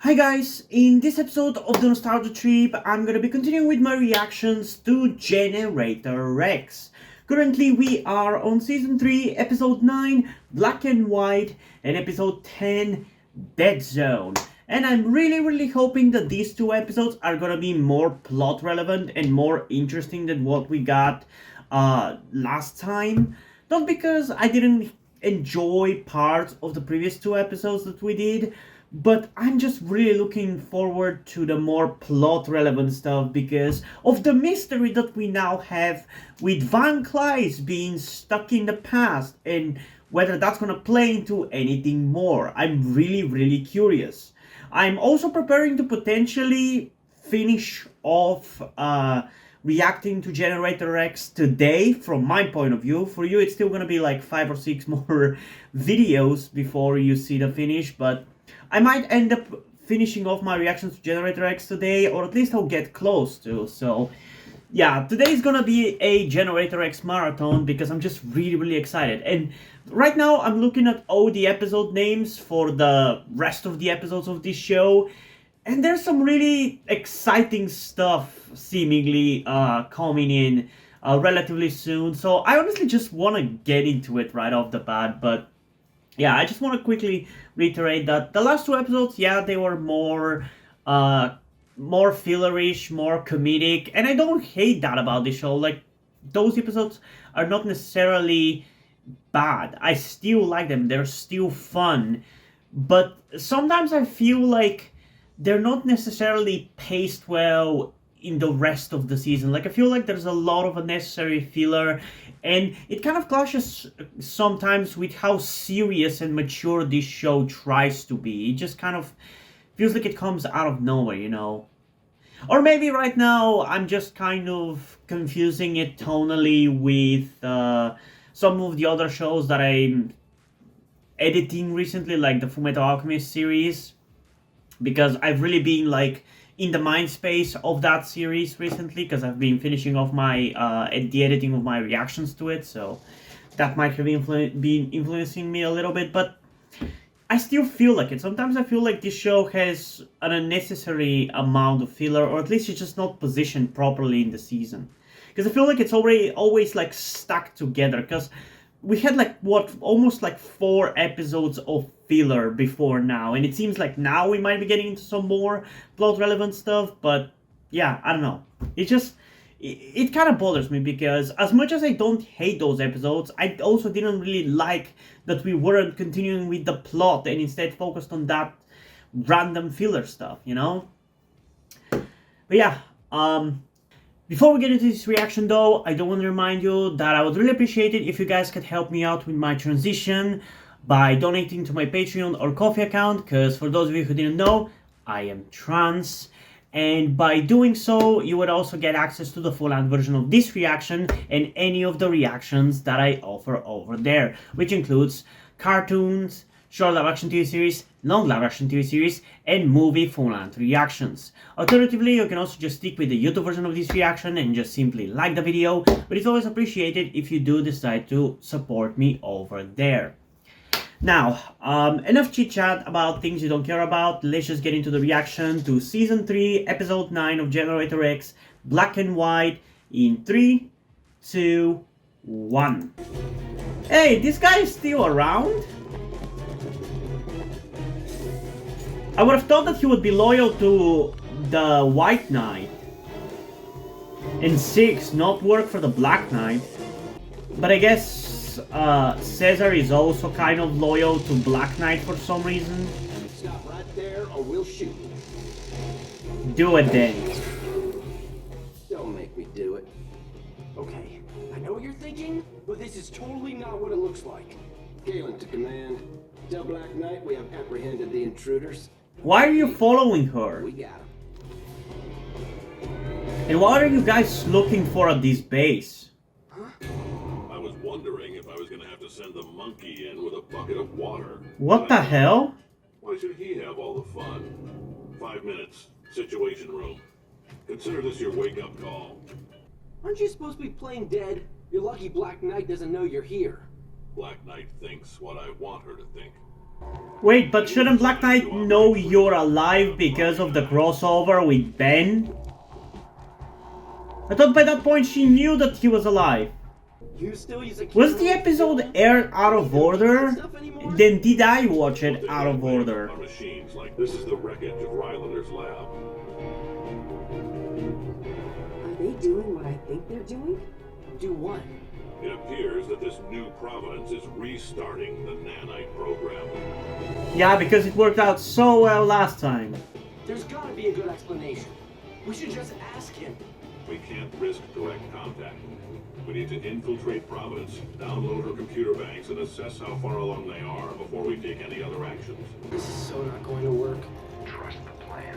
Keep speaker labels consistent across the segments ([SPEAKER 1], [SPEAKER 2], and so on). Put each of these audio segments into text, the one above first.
[SPEAKER 1] Hi guys, in this episode of the Nostalgia Trip, I'm gonna be continuing with my reactions to Generator Rex. Currently we are on Season 3, Episode 9, Black and White, and Episode 10, Deadzone. And I'm really hoping that these two episodes are gonna be more plot relevant and more interesting than what we got last time. Not because I didn't enjoy parts of the previous two episodes that we did, but I'm just really looking forward to the more plot relevant stuff because of the mystery that we now have with Van Cleis being stuck in the past and whether that's gonna play into anything more. I'm really curious. I'm also preparing to potentially finish off reacting to Generator X today from my point of view. For you, it's still gonna be like 5 or 6 more videos before you see the finish, but I might end up finishing off my reactions to Generator X today, or at least I'll get close to. So, yeah, today's gonna be a Generator X marathon because I'm just really excited. And right now, I'm looking at all the episode names for the rest of the episodes of this show, and there's some really exciting stuff seemingly coming in relatively soon. So, I honestly just want to get into it right off the bat, but yeah, I just want to quickly reiterate that the last two episodes, yeah, they were more fillerish, more comedic, and I don't hate that about the show. Like, those episodes are not necessarily bad. I still like them. They're still fun. But sometimes I feel like they're not necessarily paced well in the rest of the season. Like, I feel like there's a lot of unnecessary filler, and it kind of clashes sometimes with how serious and mature this show tries to be. It just kind of feels like it comes out of nowhere, you know? Or maybe right now I'm just kind of confusing it tonally with some of the other shows that I'm editing recently, like the Fullmetal Alchemist series, because I've really been like in the mind space of that series recently because I've been finishing off my the editing of my reactions to it, so that might have been influencing me a little bit, but I still feel like it. Sometimes I feel like this show has an unnecessary amount of filler, or at least it's just not positioned properly in the season. Because I feel like it's already always like stuck together. Because we had like almost like 4 episodes of filler before now, and it seems like now we might be getting into some more plot relevant stuff. But yeah, I don't know. It kind of bothers me because as much as I don't hate those episodes, I also didn't really like that we weren't continuing with the plot and instead focused on that random filler stuff, you know? But yeah, before we get into this reaction though, I do want to remind you that I would really appreciate it if you guys could help me out with my transition by donating to my Patreon or Ko-fi account, because for those of you who didn't know, I am trans. And by doing so, you would also get access to the full-length version of this reaction and any of the reactions that I offer over there, which includes cartoons, short live-action TV series, long live-action TV series, and movie full-length reactions. Alternatively, you can also just stick with the YouTube version of this reaction and just simply like the video, but it's always appreciated if you do decide to support me over there. Now, enough chit-chat about things you don't care about. Let's just get into the reaction to Season 3, Episode 9 of Generator X, Black and White, in 3, 2, 1. Hey, this guy is still around? I would have thought that he would be loyal to the White Knight. And 6, not work for the Black Knight. But I guess Caesar is also kind of loyal to Black Knight for some reason.
[SPEAKER 2] Stop right there or we'll shoot.
[SPEAKER 1] Do it then.
[SPEAKER 2] Don't make me do it. Okay, I know what you're thinking, but this is totally not what it looks like. Galen to command. Tell Black Knight we have apprehended the intruders.
[SPEAKER 1] Why are you following her?
[SPEAKER 2] We got him.
[SPEAKER 1] And what are you guys looking for at this base?
[SPEAKER 3] I was wondering if I was gonna have to send the monkey in with a bucket of water.
[SPEAKER 1] What the hell?
[SPEAKER 3] Why should he have all the fun? 5 minutes. Situation room. Consider this your wake-up call.
[SPEAKER 2] Aren't you supposed to be playing dead? You're lucky Black Knight doesn't know you're here.
[SPEAKER 3] Black Knight thinks what I want her to think.
[SPEAKER 1] Wait, but shouldn't Black Knight know you're alive because of the crossover with Ben? I thought by that point she knew that he was alive.
[SPEAKER 2] You still use a
[SPEAKER 1] Was the
[SPEAKER 2] camera?
[SPEAKER 1] episode aired out of order? Then did I watch it out of order?
[SPEAKER 3] Our machines, like this is the wreckage of Rylander's lab.
[SPEAKER 4] Are they doing what I think they're doing?
[SPEAKER 2] Do what?
[SPEAKER 3] It appears that this new Providence is restarting the nanite program.
[SPEAKER 1] Yeah, because it worked out so well last time.
[SPEAKER 2] There's gotta be a good explanation. We should just ask him.
[SPEAKER 3] We can't risk direct contact. We need to infiltrate Providence, download her computer banks, and assess how far along they are before we take any other actions.
[SPEAKER 2] This is so not going to work. Trust the plan.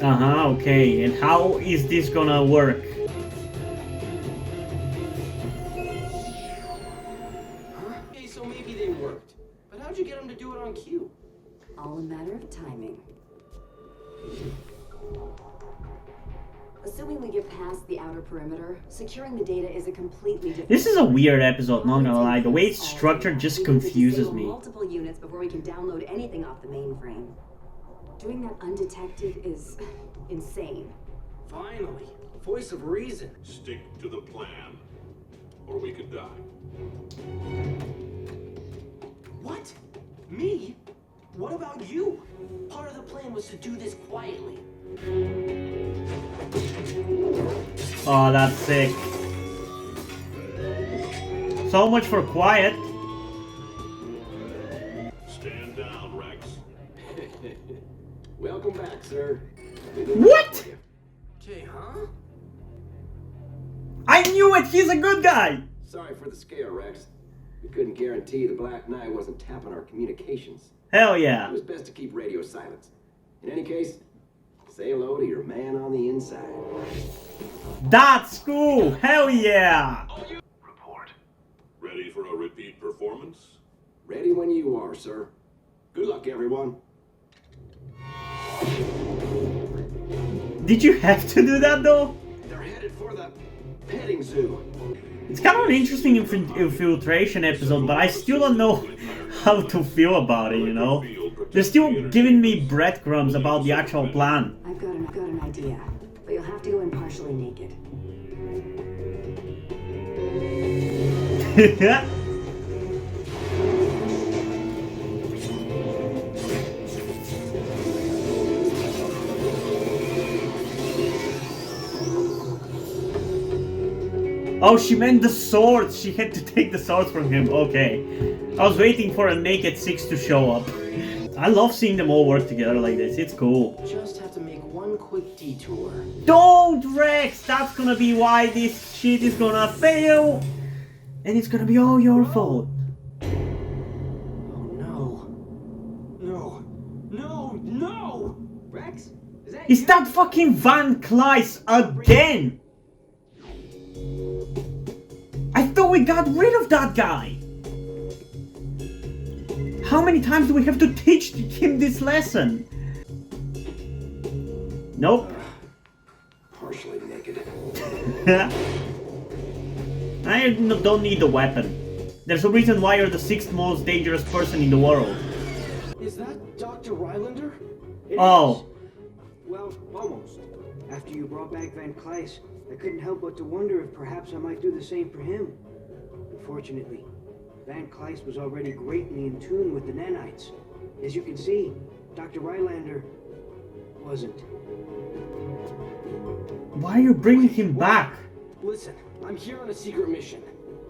[SPEAKER 1] Okay. And how is this gonna work?
[SPEAKER 2] Huh? Okay, so maybe they worked. But how'd you get him to do it on cue?
[SPEAKER 4] All a matter of timing. Assuming we get past the outer perimeter, securing the data is a completely different...
[SPEAKER 1] This is a weird episode, not gonna lie. The way it's structured just confuses me.
[SPEAKER 4] Multiple units before we can download anything off the mainframe. Doing that undetected is insane.
[SPEAKER 2] Finally, voice of reason.
[SPEAKER 3] Stick to the plan, or we could die.
[SPEAKER 2] What? Me? What about you? Part of the plan was to do this quietly.
[SPEAKER 1] Oh, that's sick. So much for quiet.
[SPEAKER 3] Stand down, Rex.
[SPEAKER 2] Welcome back, sir.
[SPEAKER 1] What?
[SPEAKER 2] Okay, huh?
[SPEAKER 1] I knew it! He's a good guy!
[SPEAKER 2] Sorry for the scare, Rex. We couldn't guarantee the Black Knight wasn't tapping our communications.
[SPEAKER 1] Hell
[SPEAKER 2] It
[SPEAKER 1] yeah.
[SPEAKER 2] was best to keep radio silent. In any case, say hello to your man on the inside.
[SPEAKER 1] That's cool! Hell yeah!
[SPEAKER 3] Report. Ready for a repeat performance?
[SPEAKER 2] Ready when you are, sir. Good luck, everyone.
[SPEAKER 1] Did you have to do that though?
[SPEAKER 2] They're headed for the petting zoo.
[SPEAKER 1] It's kind of an interesting infiltration episode, but I still don't know how to feel about it, you know? They're still giving me breadcrumbs about the actual plan.
[SPEAKER 4] I've got an idea, but you'll have to go in partially naked.
[SPEAKER 1] Oh, she meant the swords. She had to take the swords from him. Okay. I was waiting for a naked Six to show up. I love seeing them all work together like this. It's cool.
[SPEAKER 2] Just have to make one quick detour.
[SPEAKER 1] Don't, Rex! That's gonna be why this shit is gonna fail. And it's gonna be all your fault.
[SPEAKER 2] Oh no. No. No, no! Rex? Is
[SPEAKER 1] Is that fucking Van Cleis again? I thought we got rid of that guy. How many times do we have to teach him this lesson? Nope.
[SPEAKER 2] Partially naked.
[SPEAKER 1] I don't need the weapon. There's a reason why you're the 6th most dangerous person in the world.
[SPEAKER 2] Is that Dr. Rylander?
[SPEAKER 1] Oh.
[SPEAKER 5] Well, almost. After you brought back Van Cleis, I couldn't help but to wonder if perhaps I might do the same for him. Unfortunately, Van Cleis was already greatly in tune with the nanites. As you can see, Dr. Rylander wasn't.
[SPEAKER 1] Why are you bringing him back?
[SPEAKER 2] Listen, I'm here on a secret mission.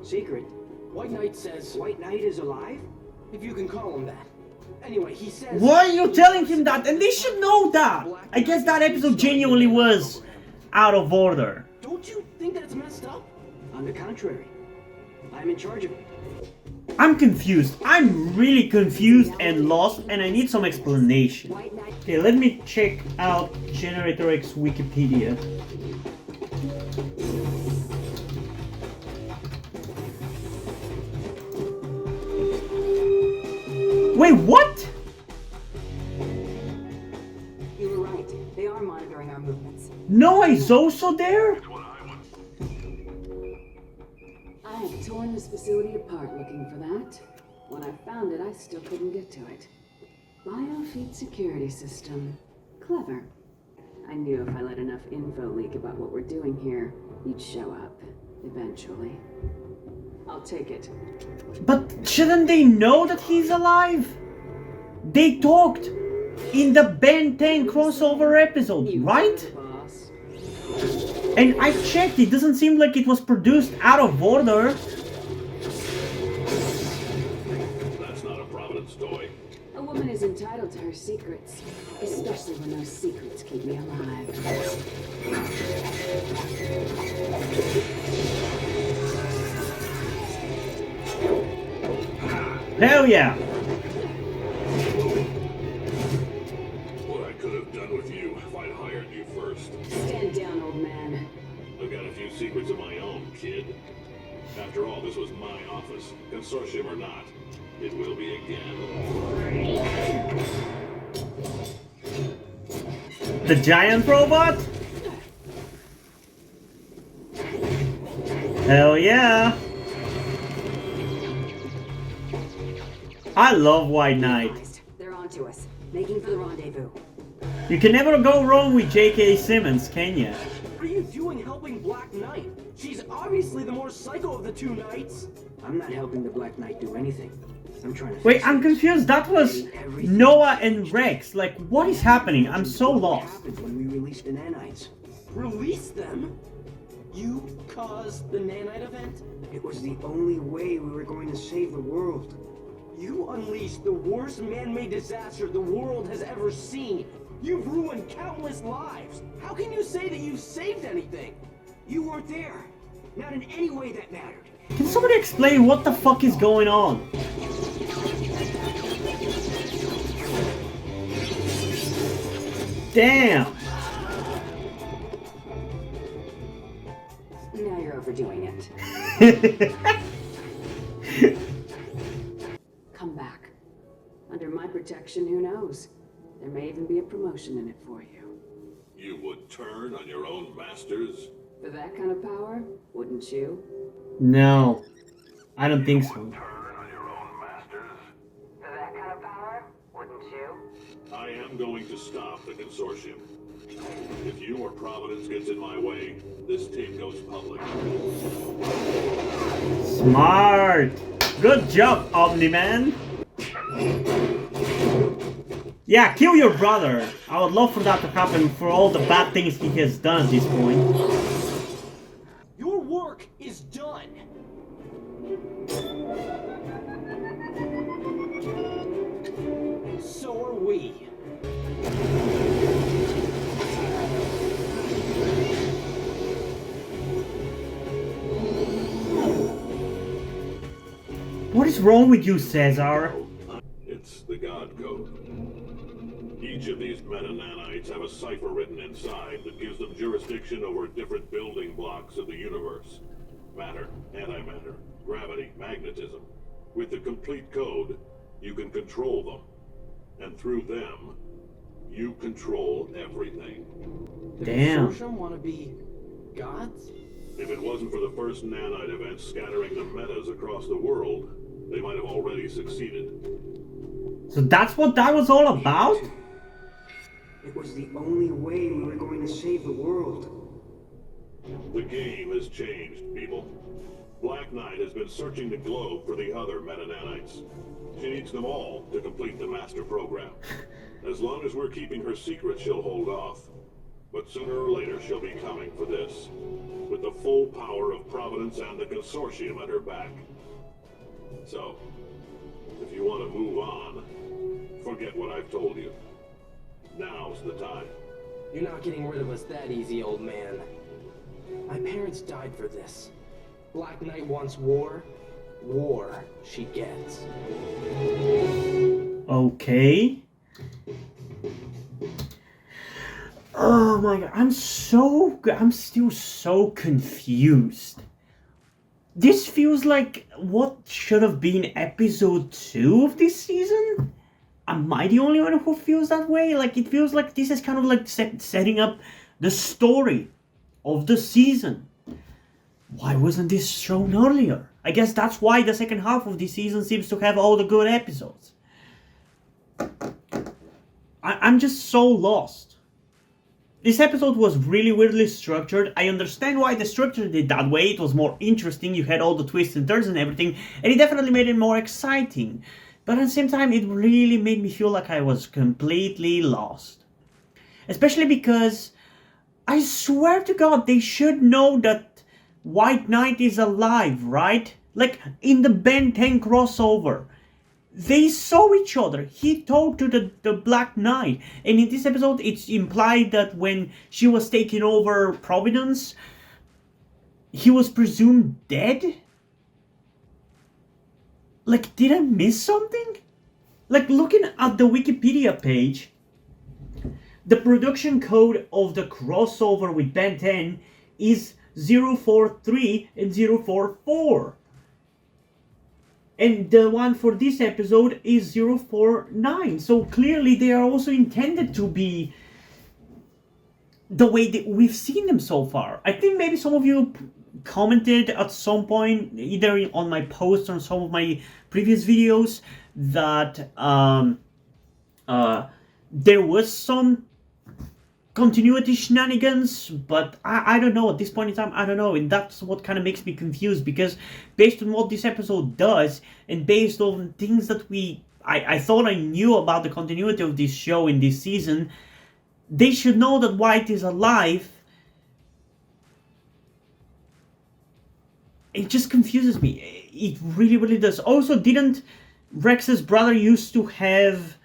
[SPEAKER 5] Secret?
[SPEAKER 2] White Knight says...
[SPEAKER 5] White Knight is alive?
[SPEAKER 2] If you can call him that. Anyway, he says...
[SPEAKER 1] Why are you telling him that? And they should know that! I guess that episode genuinely was out of order.
[SPEAKER 2] Don't you think that it's messed up?
[SPEAKER 5] On the contrary, I'm in charge of it.
[SPEAKER 1] I'm confused. I'm really confused and lost, and I need some explanation.
[SPEAKER 4] White Knight.
[SPEAKER 1] Okay, let me check out Generator X Wikipedia. Wait, what?
[SPEAKER 4] You were right. They are monitoring our movements.
[SPEAKER 1] Noah is also there?
[SPEAKER 4] I have torn this facility apart looking for that. When I found it, I still couldn't get to it. Biofeed security system. Clever. I knew if I let enough info leak about what we're doing here, you'd show up. Eventually. I'll take it.
[SPEAKER 1] But shouldn't they know that he's alive? They talked in the Ben 10 crossover episode, right?
[SPEAKER 4] Boss.
[SPEAKER 1] And I checked, it doesn't seem like it was produced out of order.
[SPEAKER 3] That's not a Providence toy.
[SPEAKER 4] A woman is entitled to her secrets, especially when those secrets keep me alive.
[SPEAKER 1] Hell yeah!
[SPEAKER 3] What I could have done with you if I'd hired you first.
[SPEAKER 4] Stand down, old man.
[SPEAKER 3] I've got a few secrets of my own, kid. After all, this was my office, consortium or not. It will be again.
[SPEAKER 1] The giant robot? Hell yeah! I love White Knight.
[SPEAKER 4] They're onto us, making for the rendezvous.
[SPEAKER 1] You can never go wrong with J.K. Simmons, can ya?
[SPEAKER 2] What are you doing helping Black Knight? She's obviously the more psycho of the two knights.
[SPEAKER 5] I'm not helping the Black Knight do anything. I'm trying to
[SPEAKER 1] Wait,
[SPEAKER 5] fix
[SPEAKER 1] I'm
[SPEAKER 5] it.
[SPEAKER 1] confused. That was Noah and Rex. Like, what is happening? I'm so
[SPEAKER 5] What
[SPEAKER 1] lost.
[SPEAKER 5] happened when we released the nanites?
[SPEAKER 2] Release them? You caused the nanite event?
[SPEAKER 5] It was the only way we were going to save the world.
[SPEAKER 2] You unleashed the worst man-made disaster the world has ever seen. You've ruined countless lives. How can you say that you saved anything?
[SPEAKER 5] You weren't there. Not in any way that mattered.
[SPEAKER 1] Can somebody explain what the fuck is going on? Damn!
[SPEAKER 4] Now you're overdoing it. Come back. Under my protection, who knows? There may even be a promotion in it for you.
[SPEAKER 3] You would turn on your own masters?
[SPEAKER 4] For that kind of power, wouldn't you?
[SPEAKER 1] No, I don't think so.
[SPEAKER 3] Turn on your own masters?
[SPEAKER 4] For that kind of power, wouldn't you?
[SPEAKER 3] I am going to stop the consortium. If you or Providence gets in my way, this tape goes public.
[SPEAKER 1] Smart! Good job, Omni-Man! Yeah, kill your brother! I would love for that to happen for all the bad things he has done at this point.
[SPEAKER 2] Your work is done. So are we.
[SPEAKER 1] What is wrong with you, Cesar?
[SPEAKER 3] It's the God Code. Each of these meta-nanites have a cipher written inside that gives them jurisdiction over different building blocks of the universe. Matter, antimatter, gravity, magnetism. With the complete code, you can control them. And through them, you control everything.
[SPEAKER 2] The
[SPEAKER 1] Damn.
[SPEAKER 2] consortium want to be gods?
[SPEAKER 3] If it wasn't for the first nanite event scattering the metas across the world, they might have already succeeded.
[SPEAKER 1] So that's what that was all about?
[SPEAKER 5] It was the only way we were going to save the world.
[SPEAKER 3] The game has changed, people. Black Knight has been searching the globe for the other meta-nanites. She needs them all to complete the master program. As long as we're keeping her secret, she'll hold off. But sooner or later, she'll be coming for this. With the full power of Providence and the consortium at her back. So, if you want to move on, forget what I've told you. Now's the time.
[SPEAKER 2] You're not getting rid of us that easy, old man. My parents died for this. Black Knight wants war. War she gets.
[SPEAKER 1] Okay. Oh my god, I'm still so confused. This feels like what should have been episode 2 of this season? Am I the only one who feels that way? Like, it feels like this is kind of like setting up the story of the season. Why wasn't this shown earlier? I guess that's why the second half of this season seems to have all the good episodes. I'm just so lost. This episode was really weirdly structured. I understand why they structured it that way. It was more interesting, you had all the twists and turns and everything, and it definitely made it more exciting. But at the same time, it really made me feel like I was completely lost. Especially because, I swear to God, they should know that White Knight is alive, right? Like, in the Ben 10 crossover. They saw each other. He talked to the Black Knight. And in this episode, it's implied that when she was taking over Providence, he was presumed dead? Like, did I miss something? Like, looking at the Wikipedia page, the production code of the crossover with Ben 10 is 043 and 044. And the one for this episode is 049. So clearly they are also intended to be the way that we've seen them so far. I think maybe some of you commented at some point, either on my posts or some of my previous videos, that there was some continuity shenanigans, but I don't know, at this point in time, I don't know, and that's what kind of makes me confused, because based on what this episode does, and based on things that I thought I knew about the continuity of this show in this season, they should know that White is alive. It just confuses me, it really, really does. Also, didn't Rex's brother used to have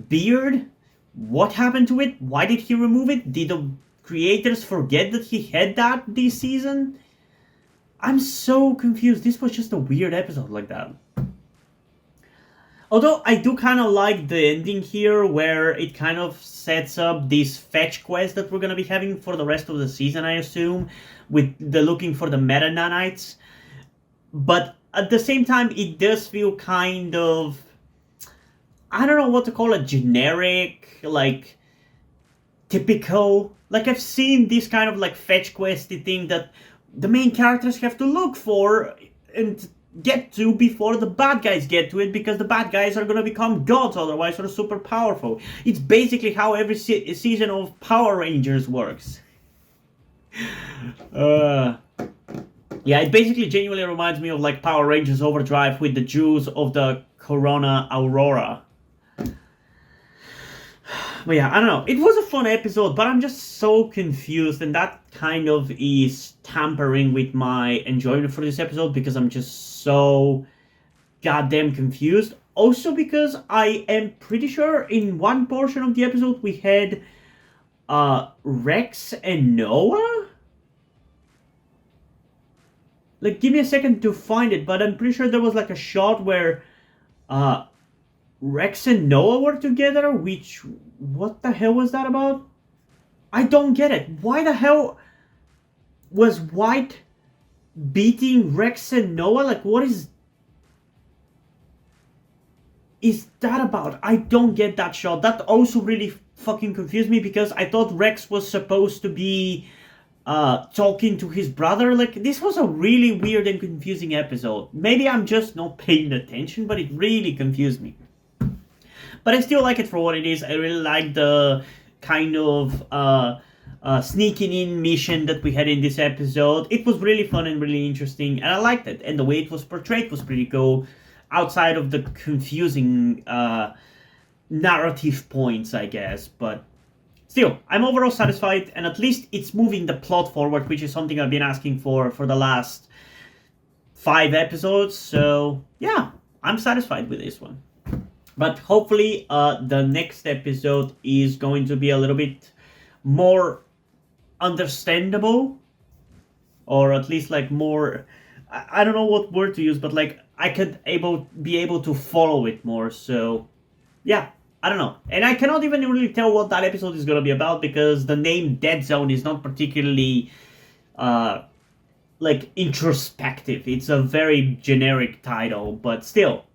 [SPEAKER 1] beard? What happened to it? Why did he remove it? Did the creators forget that he had that this season? I'm so confused. This was just a weird episode like that. Although I do kind of like the ending here, where it kind of sets up this fetch quest that we're going to be having for the rest of the season, I assume, with the looking for the meta nanites. But at the same time, it does feel kind of, I don't know what to call it, generic, like, typical. Like, I've seen this kind of, like, fetch questy thing that the main characters have to look for and get to before the bad guys get to it, because the bad guys are gonna become gods otherwise, or super powerful. It's basically how every season of Power Rangers works. Yeah, it basically genuinely reminds me of, like, Power Rangers Overdrive with the Jews of the Corona Aurora. But yeah, I don't know. It was a fun episode, but I'm just so confused, and that kind of is tampering with my enjoyment for this episode, because I'm just so goddamn confused. Also because I am pretty sure in one portion of the episode we had Rex and Noah? Like, give me a second to find it, but I'm pretty sure there was like a shot where Rex and Noah were together, which, what the hell was that about? I don't get it. Why the hell was White beating Rex and Noah? Like, what is that about? I don't get that shot. That also really fucking confused me, because I thought Rex was supposed to be talking to his brother. Like, this was a really weird and confusing episode. Maybe I'm just not paying attention, but it really confused me. But I still like it for what it is. I really like the kind of sneaking in mission that we had in this episode. It was really fun and really interesting, and I liked it. And the way it was portrayed was pretty cool, outside of the confusing narrative points, I guess. But still, I'm overall satisfied, and at least it's moving the plot forward, which is something I've been asking for the last 5 episodes. So yeah, I'm satisfied with this one. But hopefully the next episode is going to be a little bit more understandable, or at least like more, I don't know what word to use, but like I could be able to follow it more. So yeah, I don't know. And I cannot even really tell what that episode is going to be about, because the name Deadzone is not particularly like introspective. It's a very generic title, but still.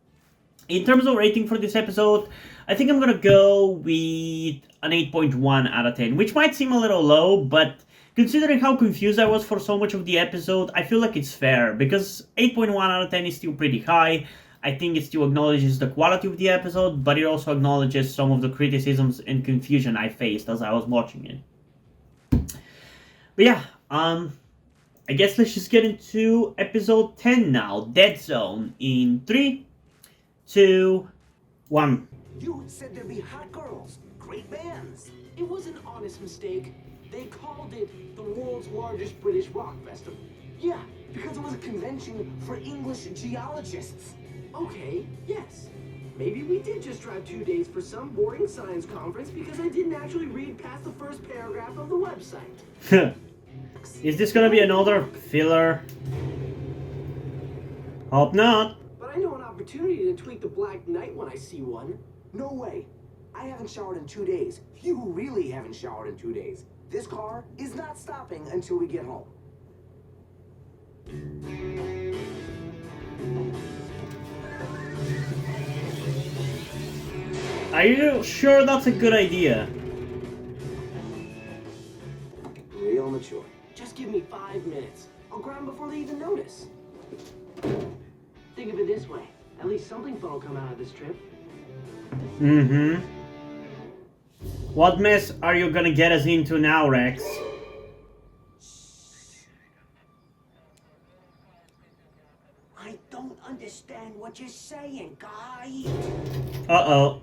[SPEAKER 1] In terms of rating for this episode, I think I'm gonna go with an 8.1 out of 10, which might seem a little low, but considering how confused I was for so much of the episode, I feel like it's fair, because 8.1 out of 10 is still pretty high. I think it still acknowledges the quality of the episode, but it also acknowledges some of the criticisms and confusion I faced as I was watching it. But yeah, I guess let's just get into episode 10 now, Deadzone, in 3, 2, 1.
[SPEAKER 2] You said there'd be hot girls, great bands.
[SPEAKER 6] It was an honest mistake. They called it the world's largest British rock festival.
[SPEAKER 2] Yeah, because it was a convention for English geologists.
[SPEAKER 6] Okay, yes. Maybe we did just drive 2 days for some boring science conference because I didn't actually read past the first paragraph of the website.
[SPEAKER 1] Is this gonna be another filler? Hope not.
[SPEAKER 6] But I know an opportunity to tweak the Black Knight when I see one.
[SPEAKER 2] No way. I haven't showered in 2 days. You really haven't showered in 2 days. This car is not stopping until we get home.
[SPEAKER 1] Are you sure that's a good idea?
[SPEAKER 2] Real mature.
[SPEAKER 6] Just give me 5 minutes. I'll grab them before they even notice. Think of it this way. At least something fun will come out of this trip.
[SPEAKER 1] Mm-hmm. What mess are you gonna get us into now, Rex?
[SPEAKER 5] I don't understand what you're saying, guy.
[SPEAKER 1] Uh-oh.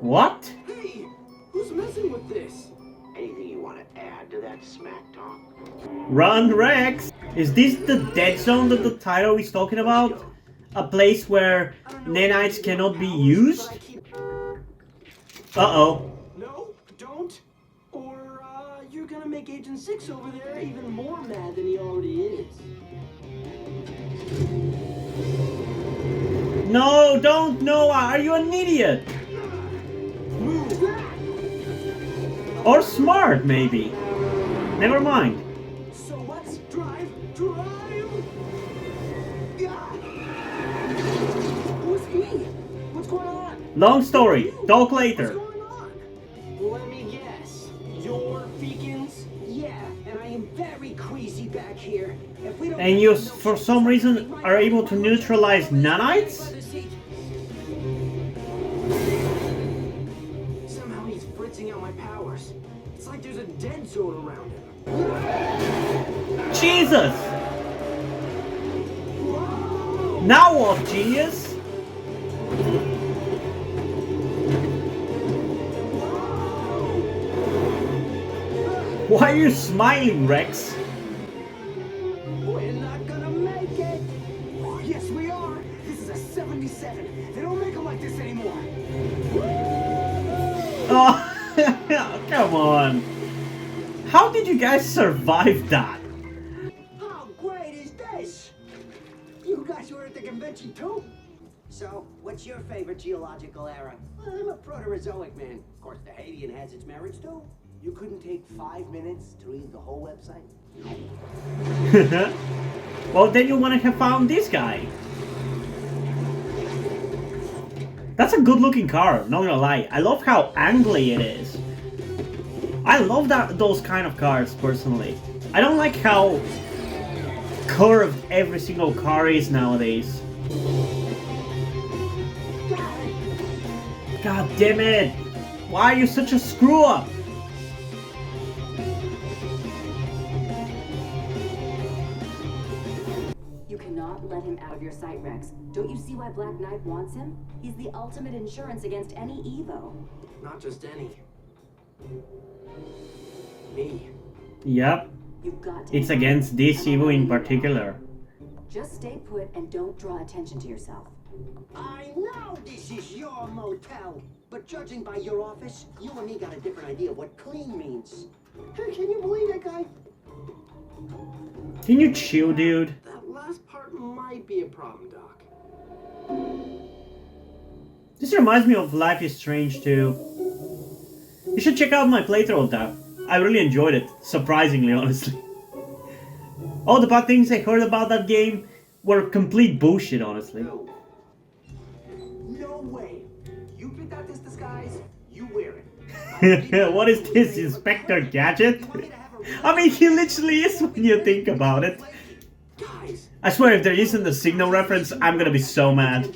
[SPEAKER 1] What?
[SPEAKER 6] Hey! Who's messing with this?
[SPEAKER 2] Anything you want to add to that smack talk?
[SPEAKER 1] Run, Rex! Is this the Deadzone that the title is talking about? A place where nanites cannot be used? Uh-oh.
[SPEAKER 6] No, don't. Or, you're gonna make Agent 6 over there even more mad than he already is.
[SPEAKER 1] No, don't, Noah! Are you an idiot?
[SPEAKER 6] Move!
[SPEAKER 1] Or smart, maybe. Never mind.
[SPEAKER 6] So let's drive! Who's he? What's going on?
[SPEAKER 1] Long story. Talk
[SPEAKER 6] What's
[SPEAKER 1] later.
[SPEAKER 6] going on? Let me guess. You're Beacons?
[SPEAKER 5] Yeah, and I am very queasy back here. If we don't
[SPEAKER 1] And you, for some reason, are able to neutralize nanites?
[SPEAKER 6] Somehow he's fritzing out my powers. It's like there's a dead zone around him.
[SPEAKER 1] Jesus! Now what, genius? Why are you smiling, Rex?
[SPEAKER 6] We're not gonna make it! Oh, yes, we are! This is a 77. They don't make them like this anymore.
[SPEAKER 1] Oh, come on. How did you guys survive that?
[SPEAKER 5] How great is this? You guys were at the convention too? So, what's your favorite geological era? I'm a Proterozoic man. Of course, the Hadean has its merits too.
[SPEAKER 2] You couldn't take 5 minutes to read the whole website?
[SPEAKER 1] Well, then you wouldn't have found this guy. That's a good looking car, not gonna lie. I love how angly it is. I love those kind of cars, personally. I don't like how curved every single car is nowadays. God damn it! Why are you such a screw up?
[SPEAKER 7] You cannot let him out of your sight, Rex. Don't you see why Black Knight wants him? He's the ultimate insurance against any Evo.
[SPEAKER 6] Not just any. Me.
[SPEAKER 1] Yep,
[SPEAKER 7] You've got to.
[SPEAKER 1] it's against this Evo in particular.
[SPEAKER 7] Just stay put and don't draw attention to yourself.
[SPEAKER 5] I know this is your motel, but judging by your office, you and me got a different idea of what clean means. Hey, can you believe that guy?
[SPEAKER 1] Can you chill, dude?
[SPEAKER 6] That last part might be a problem, Doc.
[SPEAKER 1] This reminds me of Life is Strange too. You should check out my playthrough of that. I really enjoyed it, surprisingly, honestly. All the bad things I heard about that game were complete bullshit, honestly.
[SPEAKER 6] No. No way. You've been
[SPEAKER 1] What is this, Inspector Gadget? I mean, he literally is when you think about it.
[SPEAKER 6] Guys,
[SPEAKER 1] I swear, if there isn't a signal reference, I'm gonna be so mad.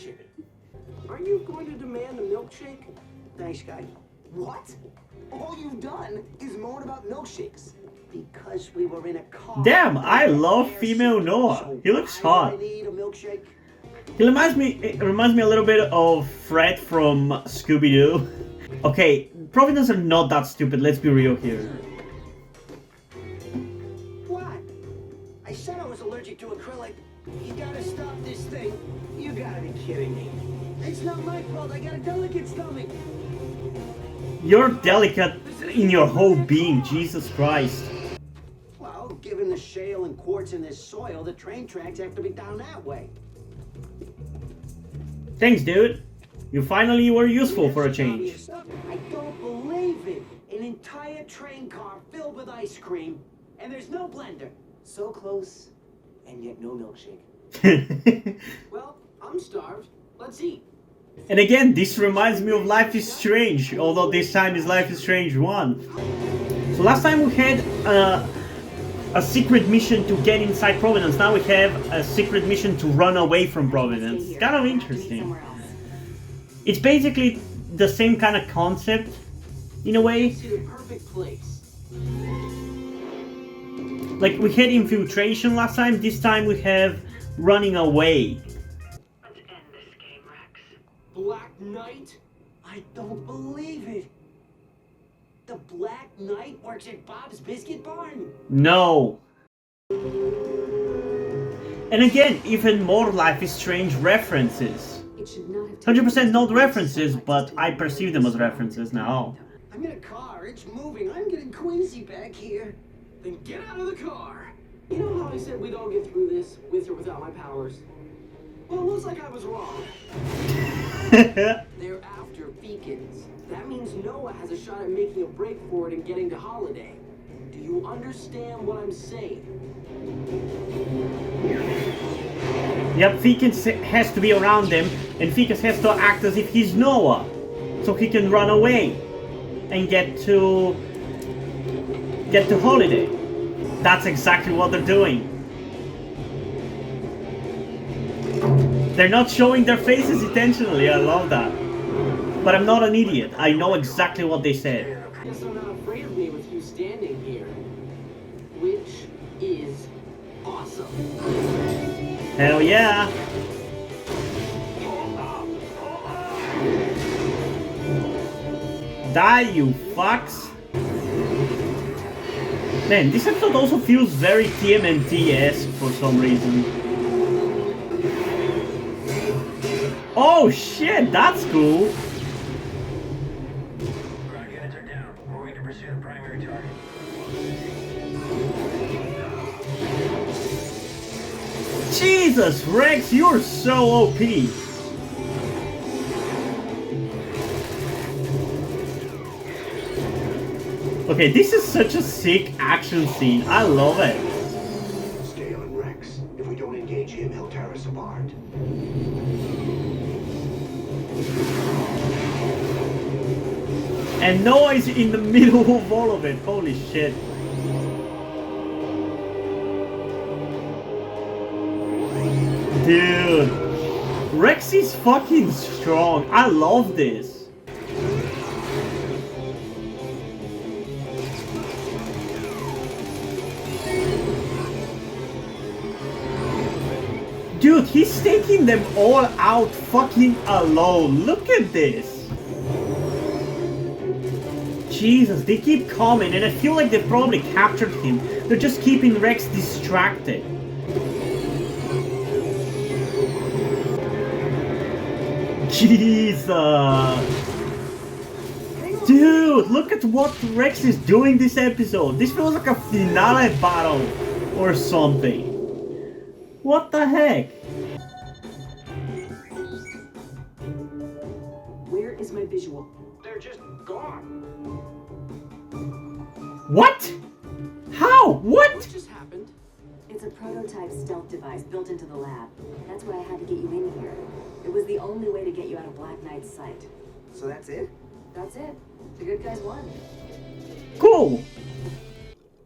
[SPEAKER 6] are you going to demand a milkshake?
[SPEAKER 5] Thanks, guy.
[SPEAKER 6] What? All you've done is moan about milkshakes.
[SPEAKER 5] Because we were in a car.
[SPEAKER 1] Damn, I love female Noah. He looks
[SPEAKER 5] Why do
[SPEAKER 1] hot.
[SPEAKER 5] I need a milkshake?
[SPEAKER 1] He reminds me a little bit of Fred from Scooby-Doo. Okay, Providence are not that stupid, let's be real here.
[SPEAKER 5] What? I said I was allergic to acrylic. You gotta stop this thing. You gotta be kidding me. It's not my fault. I got a delicate stomach.
[SPEAKER 1] You're delicate in your whole being, Jesus Christ.
[SPEAKER 5] Well, given the shale and quartz in this soil, the train tracks have to be down that way.
[SPEAKER 1] Thanks, dude. You finally were useful for a change.
[SPEAKER 5] I don't believe it. An entire train car filled with ice cream, and there's no blender. So close, and yet no milkshake.
[SPEAKER 6] Well, I'm starved. Let's eat.
[SPEAKER 1] And again, this reminds me of Life is Strange, although this time is Life is Strange 1. So last time we had a secret mission to get inside Providence, now we have a secret mission to run away from Providence. It's kind of interesting. It's basically the same kind of concept, in a way.
[SPEAKER 6] See the perfect place.
[SPEAKER 1] Like, we had infiltration last time, this time we have running away.
[SPEAKER 4] Let's end this game, Rex.
[SPEAKER 6] Black Knight?
[SPEAKER 5] I don't believe it. The Black Knight works at Bob's Biscuit Barn.
[SPEAKER 1] No. And again, even more Life is Strange references.
[SPEAKER 4] It should not have
[SPEAKER 1] 100% not references, but I perceive them as references now.
[SPEAKER 5] I'm in a car. It's moving. I'm getting queasy back here.
[SPEAKER 6] Then get out of the car. You know how I said we'd all get through this, with or without my powers? Well, it looks like I was wrong. They're after beacons. That means Noah has a shot at making a break for it and getting to Holiday. Do you understand what I'm saying?
[SPEAKER 1] Yep, Feekins has to be around them, and Feekins has to act as if he's Noah, so he can run away and get to Holiday. That's exactly what they're doing. They're not showing their faces intentionally, I love that. But I'm not an idiot, I know exactly what they said.
[SPEAKER 6] Guess I'm not afraid of me with you standing here. Which is awesome.
[SPEAKER 1] Hell yeah! Die, you fucks! Man, this episode also feels very TMNT-esque for some reason. Oh shit, that's cool!
[SPEAKER 5] Units are down. We're going to pursue the primary target.
[SPEAKER 1] Jesus, Rex, you're so OP! Okay, this is such a sick action scene. I love it.
[SPEAKER 2] Scale and Rex. If we don't engage him, he'll tear us apart.
[SPEAKER 1] And Noah is in the middle of all of it. Holy shit. Dude. Rex is fucking strong. I love this. Dude, he's taking them all out fucking alone. Look at this. Jesus, they keep coming and I feel like they've probably captured him. They're just keeping Rex distracted. Jesus. Dude, look at what Rex is doing this episode. This feels like a finale battle or something. What the heck?
[SPEAKER 4] Where is my visual?
[SPEAKER 5] They're just gone.
[SPEAKER 1] What? How? What?
[SPEAKER 6] What just happened?
[SPEAKER 7] It's a prototype stealth device built into the lab. That's why I had to get you in here. It was the only way to get you out of Black Knight's sight.
[SPEAKER 5] So that's it?
[SPEAKER 7] That's it.
[SPEAKER 4] The good guys won.
[SPEAKER 1] Cool.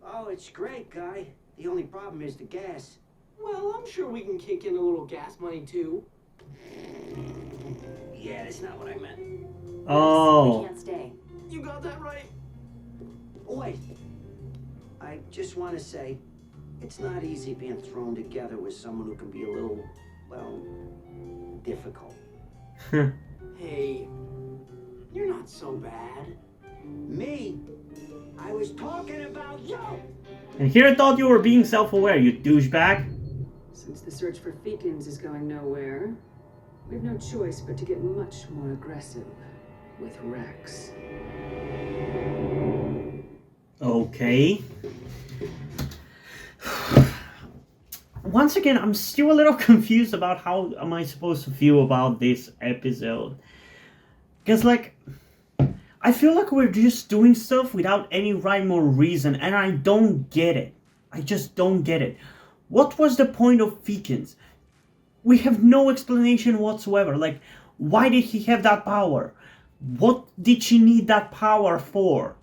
[SPEAKER 5] Oh, it's great, Guy. The only problem is the gas.
[SPEAKER 6] Well, I'm sure we can kick in a little gas money too.
[SPEAKER 5] Yeah, that's not what I meant.
[SPEAKER 7] We
[SPEAKER 1] Oh.
[SPEAKER 7] can't stay.
[SPEAKER 6] You got that right.
[SPEAKER 5] Oh, wait. I just want to say, it's not easy being thrown together with someone who can be a little, well, difficult.
[SPEAKER 6] Hey, you're not so bad.
[SPEAKER 5] Me? I was talking about you!
[SPEAKER 1] And here I thought you were being self-aware, you douchebag.
[SPEAKER 4] Since the search for Feekins is going nowhere, we have no choice but to get much more aggressive with Rex.
[SPEAKER 1] Okay. Once again, I'm still a little confused about how am I supposed to feel about this episode. Because, like, I feel like we're just doing stuff without any rhyme or reason, and I don't get it. I just don't get it. What was the point of Feekins? We have no explanation whatsoever. Like, why did he have that power? What did she need that power for?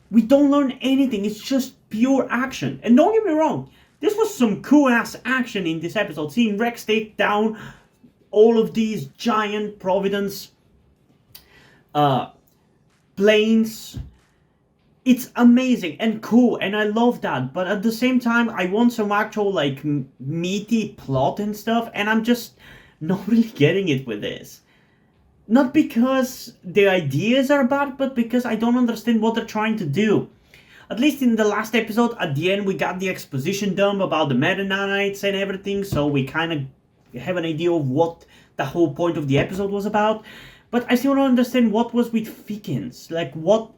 [SPEAKER 1] We don't learn anything. It's just pure action. And don't get me wrong, this was some cool-ass action in this episode. Seeing Rex take down all of these giant Providence planes. It's amazing and cool, and I love that. But at the same time, I want some actual, like, meaty plot and stuff, and I'm just not really getting it with this. Not because the ideas are bad, but because I don't understand what they're trying to do. At least in the last episode, at the end, we got the exposition dump about the meta-nanites and everything, so we kind of have an idea of what the whole point of the episode was about. But I still don't understand what was with Feekins. Like, what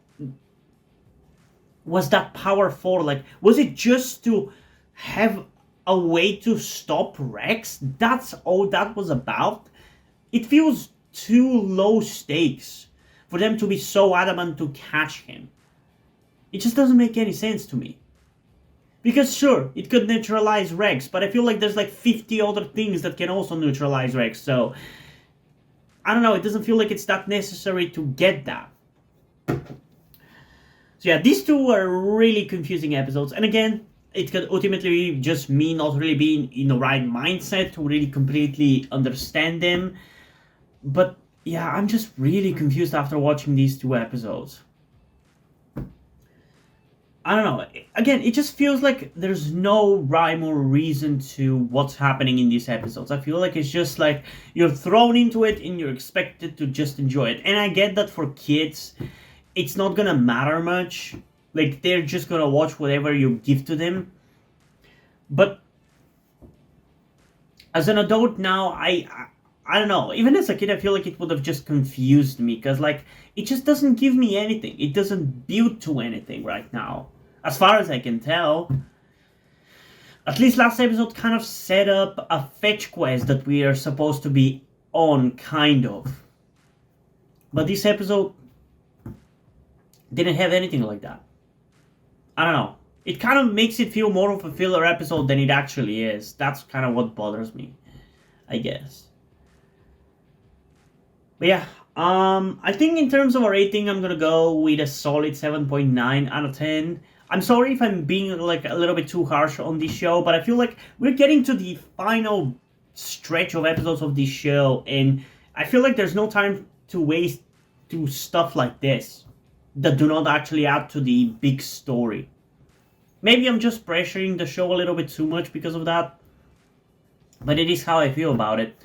[SPEAKER 1] was that power for? Like, was it just to have a way to stop Rex? That's all that was about? It feels too low stakes for them to be so adamant to catch him. It just doesn't make any sense to me. Because sure, it could neutralize Rex, but I feel like there's like 50 other things that can also neutralize Rex, so I don't know, it doesn't feel like it's that necessary to get that. So yeah, these two are really confusing episodes, and again, it could ultimately be just me not really being in the right mindset to really completely understand them. But yeah, I'm just really confused after watching these two episodes. I don't know. Again, it just feels like there's no rhyme or reason to what's happening in these episodes. I feel like it's just like you're thrown into it and you're expected to just enjoy it. And I get that for kids, it's not gonna matter much. Like, they're just gonna watch whatever you give to them. But as an adult now, I don't know. Even as a kid, I feel like it would have just confused me. Because, like, it just doesn't give me anything. It doesn't build to anything right now. As far as I can tell. At least last episode kind of set up a fetch quest that we are supposed to be on, kind of. But this episode didn't have anything like that. I don't know. It kind of makes it feel more of a filler episode than it actually is. That's kind of what bothers me, I guess. But yeah, I think in terms of a rating, I'm gonna go with a solid 7.9 out of 10. I'm sorry if I'm being like a little bit too harsh on this show, but I feel like we're getting to the final stretch of episodes of this show, and I feel like there's no time to waste to stuff like this that do not actually add to the big story. Maybe I'm just pressuring the show a little bit too much because of that, but it is how I feel about it.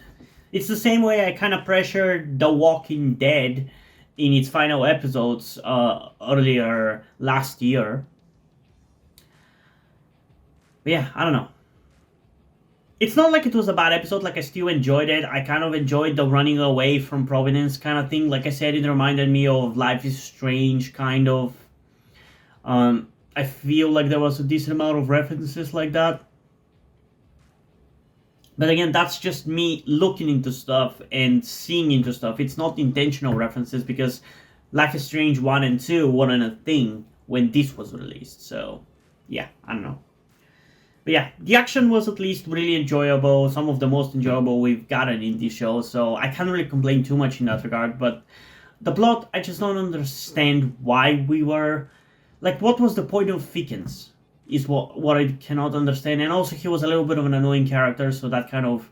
[SPEAKER 1] It's the same way I kind of pressured The Walking Dead in its final episodes earlier last year. But yeah, I don't know. It's not like it was a bad episode, like I still enjoyed it. I kind of enjoyed the running away from Providence kind of thing. Like I said, it reminded me of Life is Strange, kind of. I feel like there was a decent amount of references like that. But again, that's just me looking into stuff and seeing into stuff. It's not intentional references because Life is Strange 1 and 2 weren't a thing when this was released. So, yeah, I don't know. But yeah, the action was at least really enjoyable. Some of the most enjoyable we've gotten in this show. So I can't really complain too much in that regard. But The plot, I just don't understand why we were... Like, what was the point of Fickens? Is what I cannot understand. And also, he was a little bit of an annoying character, so that kind of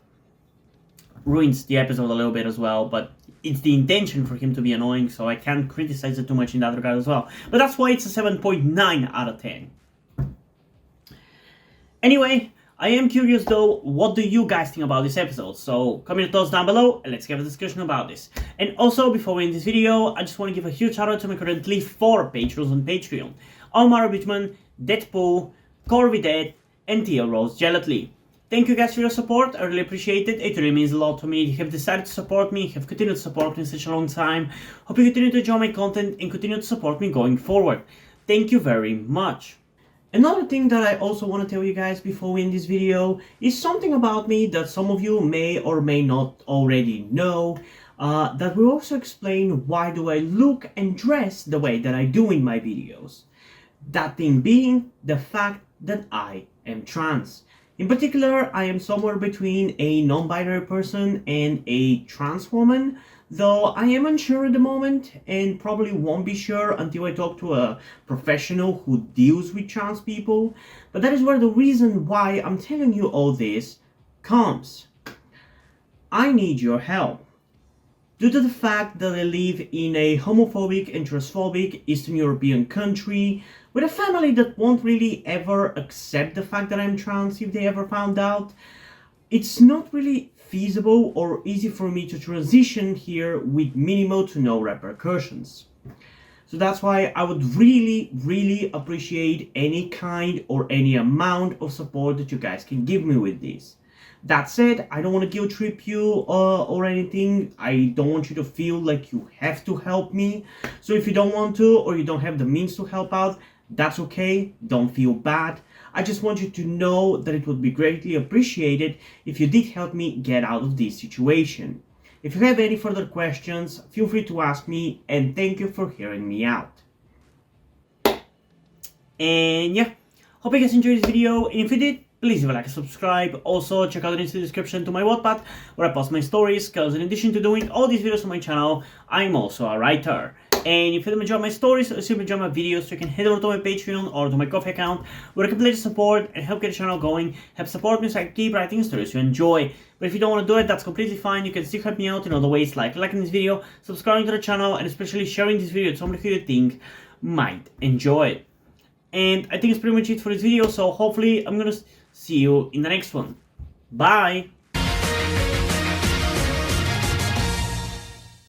[SPEAKER 1] ruins the episode a little bit as well. But it's the intention for him to be annoying, so I can't criticize it too much in that regard as well. But that's why it's a 7.9 out of 10. Anyway, I am curious though, what do you guys think about this episode? So comment your thoughts down below and let's have a discussion about this. And also, before we end this video, I just want to give a huge shout out to my currently 4 patrons on Patreon. Omar Bitman, Deadpool, Corby Dead, and Tia Rose Gelatly. Thank you guys for your support, I really appreciate it. It really means a lot to me. You have decided to support me, have continued to support me in such a long time. Hope you continue to enjoy my content and continue to support me going forward. Thank you very much. Another thing that I also want to tell you guys before we end this video is something about me that some of you may or may not already know. That will also explain why do I look and dress the way that I do in my videos. That thing being the fact that I am trans. In particular, I am somewhere between a non-binary person and a trans woman, though I am unsure at the moment and probably won't be sure until I talk to a professional who deals with trans people. But that is where the reason why I'm telling you all this comes. I need your help. Due to the fact that I live in a homophobic and transphobic Eastern European country with a family that won't really ever accept the fact that I'm trans if they ever found out, it's not really feasible or easy for me to transition here with minimal to no repercussions. So that's why I would really appreciate any kind or any amount of support that you guys can give me with this. That said, I don't want to guilt trip you or anything. I don't want you to feel like you have to help me. So if you don't want to or you don't have the means to help out, that's okay. Don't feel bad. I just want you to know that it would be greatly appreciated if you did help me get out of this situation. If you have any further questions, feel free to ask me, and thank you for hearing me out. And yeah, hope you guys enjoyed this video, and if you did, please leave a like and subscribe. Also, check out the links in the description to my Wattpad, where I post my stories, because in addition to doing all these videos on my channel, I'm also a writer. And if you enjoy my stories or simply enjoy my videos, you can head over to my Patreon or to my Ko-fi account, where I can pledge support and help get the channel going, help support me so I can keep writing stories you enjoy. But if you don't want to do it, that's completely fine. You can still help me out in other ways, like liking this video, subscribing to the channel, and especially sharing this video with somebody who you think might enjoy it. And I think it's pretty much it for this video, so hopefully I'm gonna see you in the next one. Bye!